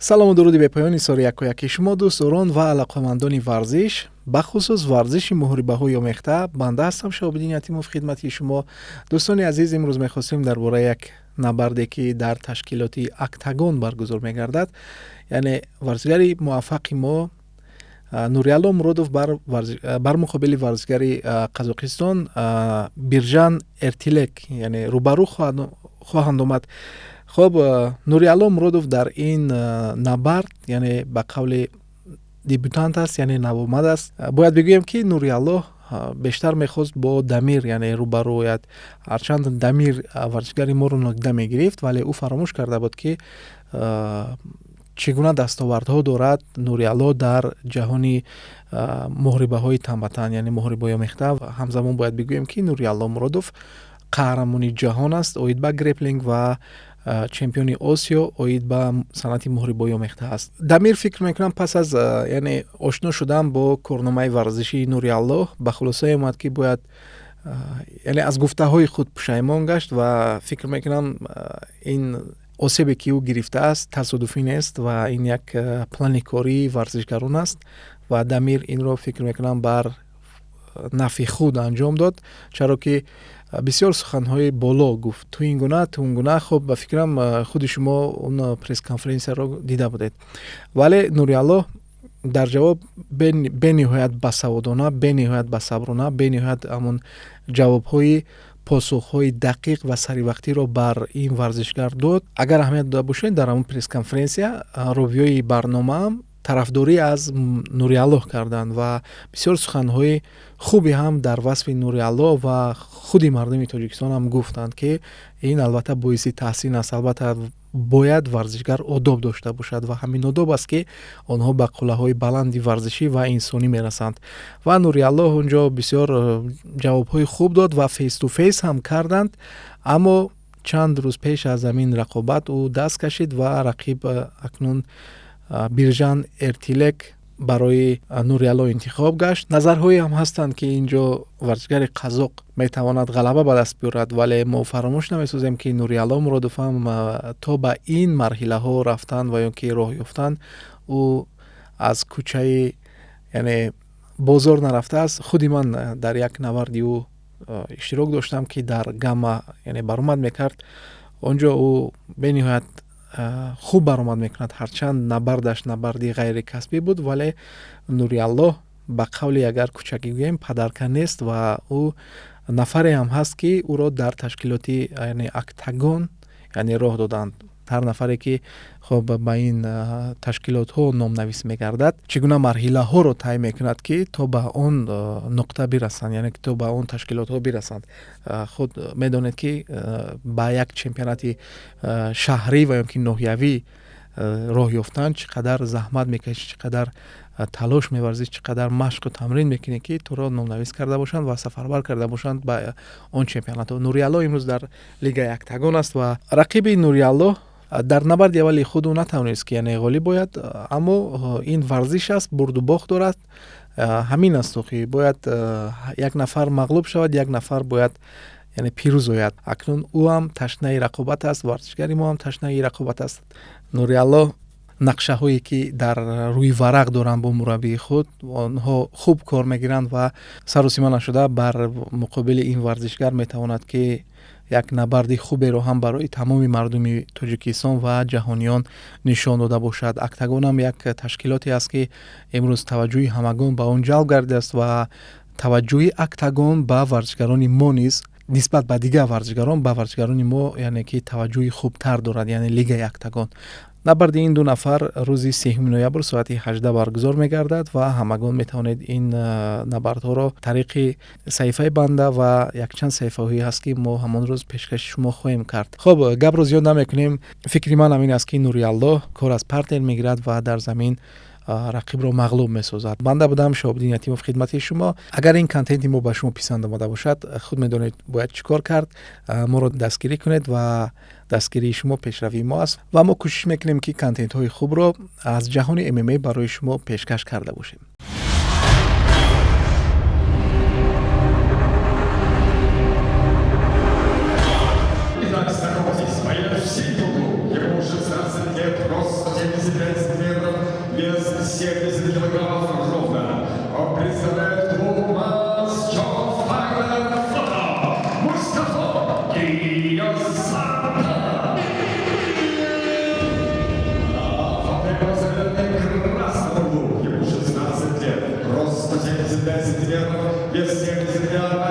салому дуруди бепоёни сори якояки шумо дӯстдорон ва алақамандони варзиш, бахусус варзиши муҳорибаҳои омехта. Банда ҳастам Шаҳобиддин Ятимов хидмати шумо. Дӯстони азиз, имрӯз мехостем дар бораи як набарде ки дар ташкилоти Октагон баргузор мегардад, яъне варзигари муваффақи мо Нуриалло Муродов бар муқобили варзигари Қазоқистон Биржан Эртилек, яъне рӯбарӯ хоҳанд омад. خب نوریالله مرودوف در این نبرد یعنی به قول دیبیوتانت است، یعنی نوآمد است. باید بگویم که نوریالله بیشتر میخواست با دمیر یعنی روبرویت، هرچند دمیر ورزشگری ما رو نادیده میگرفت ولی او فراموش کرده بود که چگونه دستاوردها دارد نوریالله در جهانی محاربه های تنبتن یعنی محاربه آمیخته. همزمان باید بگویم که نوریالله مرودوف قهرمانی جهان است، اوید به گریپلینگ و چمپیونی آسیا، اوید به صنعت محاربه‌ای آمیخته است. دمیر فکر میکنم پس از یعنی آشنا شدن با کارنامه ورزشی نوریالله به خلاصه اومد که باید یعنی از گفته های خود پشیمان گشت و فکر میکنم این آسیبی که او گرفته است تصادفی نیست و این یک پلان کاری ورزشکاران است و دمیر این را فکر میکنم بر نفع خود انجام داد، چرا که بسیار سخنهای بالا گفت تو این گونه تو اون گونه. خب به فکرم خود شما اون پرس کنفرانس رو دیده بودید، ولی نوریالله در جواب به نهایت بسوادانه، به نهایت بصبرانه، به نهایت همون جوابهای پاسخهای دقیق و سری وقتی رو بر این ورزشکار داد. اگر اهمیت داشته باشه در همون پرس کنفرانس رویای برنامه طرفداری از نوریالله کردند و بسیار سخنهای خوبی هم در وصف نوریالله و خود مردم تاجیکستان هم گفتند که این البته باعث تحسین است. البته باید ورزشگر آداب داشته باشد و همین آداب است که آنها به قله‌های بلندی ورزشی و انسانی میرسند و نوریالله اونجا بسیار جوابهای خوب داد و فیس تو فیس هم کردند. اما چند روز پیش از همین رقابت او دست کشید و رقیب اکنون بیرجان ارتیلک برای نوریالله انتخاب گشت. نظرهایی هم هستند که اینجا ورزشگر قزاق میتواند غلبه به دست بیارد، ولی ما فراموش نمی‌سازیم که نوریالله مرودوف هم تا به این مرحله ها رفتن و یا که راه یافتن او از کوچه یعنی بازار نرفته است. خودی من در یک نبردی او اشتراک داشتم که در گاما یعنی برآمد میکرد. اونجا او به نهایت خوب برآمد میکند، هرچند نبردش نبردی غیر کسبی بود، ولی نوریالله به قول اگر کوچکی گوییم پدرکه نیست و او نفری هم هست که او را در تشکیلاتی یعنی اکتاگون یعنی راه دادند. هر نفری که خب به این تشکیلات ها نام نویس میگردد چگونه مرحله ها رو طی میکند که تا به اون نقطه برسند، یعنی که تا به اون تشکیلات ها برسند. خود میدانید که با یک چمپیونات شهری و یا که ناحیوی راه یافتن چقدر زحمت میکشی، چقدر تلاش می‌ورزی، چقدر مشق و تمرین میکنی که تو را نام نویس کرده باشند و سفربر کرده باشند به اون چمپیونات. نوریالله امروز در لیگ اکتاگون است و رقیب نوریالله در نبرد اولی خود نتوانست که یعنی غالب باید، اما این ورزش است، برد و باخت دارد. همین است که باید یک نفر مغلوب شود، یک نفر باید یعنی پیروز آید. اکنون او هم تشنه رقابت است، ورزشگری ما هم تشنه رقابت است. نوریالله نقشه هایی که در روی ورق دارند با مربی خود آنها خوب کار میگیرند و سر و سیما نشده بر مقابل این ورزشگر میتواند که یک نبرد خوبی رو هم برای تمام مردم تاجیکستان و جهانیان نشان داده باشد. اکتاگون هم یک تشکیلاتی است که امروز توجه همگان به آن جلب گردیده است و توجه اکتاگون به ورزشگران ما نیز نسبت به دیگر ورزشگران به ورزشگران ما یعنی که توجه خوبتر دارد، یعنی لیگ اکتاگون. نبرد این دو نفر روز 3 نوامبر ساعت 18 برگزار می‌گردد و همگان می‌توانید این نبردها را طریق صفحه بنده و یک چند صفحه‌ای هست که ما همان روز پیشکش شما خواهیم کرد. خب گپ رو زیاد نمی‌کنیم. فکر من همین است که نوریالله کار از پرتر می‌گیرد و در زمین رقیب رو مغلوب می‌سازد. بنده بودم شهاب‌الدین یتیمov خدمت شما. اگر این کانتنت ما به شما پسند آمده باشد خود می‌دانید باید چیکار کرد. ما رو دستگیری کنید و دستگیری شما پیشروی ما است و ما کوشش میکنیم که کانتنت های خوب رو از جهان MMA برای شما پیشکش کرده باشیم. Итак, знакомьтесь, моя всей клубу, ему уже 16 лет, рост 170 75 сантиметров, вес 70 килограммов ровно. Он представляет клуб Мастер Файтер Фото Мустафа Гиосана. Красному ему 16 лет, рост 175 сантиметров, вес 70 килограммов.